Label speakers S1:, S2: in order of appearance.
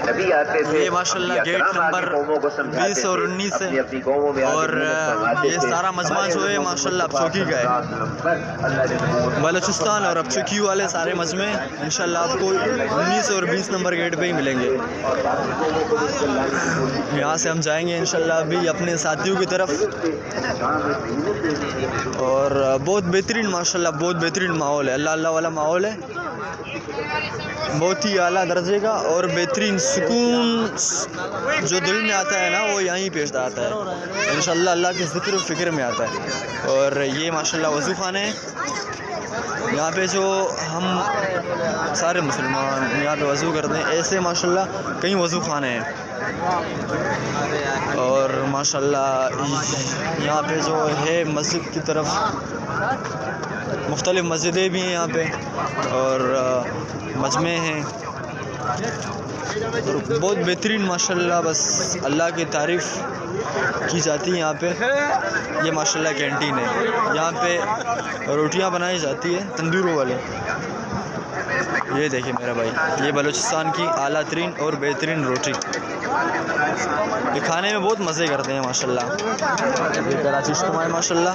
S1: नबी आते थे,
S2: ये माशाल्लाह गेट नंबर 20 और 19 है। और ये सारा मजमा जो है माशाल्लाह अब चौकी का है। बलूचिस्तान और अब चौकी वाले सारे मजमे इंशाल्लाह आपको 19 और 20 नंबर गेट पे ही मिलेंगे। यहाँ से हम जाएंगे इंशाल्लाह अभी अपने साथियों की तरफ। और बहुत बेहतरीन माशाल्लाह बहुत बेहतरीन माहौल है, अल्लाह अल्लाह वाला माहौल है, बहुत ही आला दर्जे का और बेहतरीन सुकून जो दिल में आता है ना वो यहीं पेश आता है इंशाल्लाह, अल्लाह के ज़िक्र और फ़िक्र में आता है। और ये माशाल्लाह वज़ू खाना है, यहाँ पे जो हम सारे मुसलमान यहाँ पे वज़ू करते हैं, ऐसे माशाल्लाह कई वज़ू खाने हैं। और माशाल्लाह यहाँ पे जो है मस्जिद की तरफ मुख्तलिफ़ मस्जिदें भी हैं यहाँ पे और मजमे हैं। बहुत बेहतरीन माशाल्लाह, बस अल्लाह की तारीफ़ की जाती है यहाँ पे। ये माशाल्लाह कैंटीन है, यहाँ पे रोटियाँ बनाई जाती है तंदूरों वाली। ये देखिए मेरा भाई, ये बलूचिस्तान की आला तरीन और बेहतरीन रोटी, ये खाने में बहुत मज़े करते हैं माशाल्लाह। ये कराची इज्तिमा है माशाल्लाह।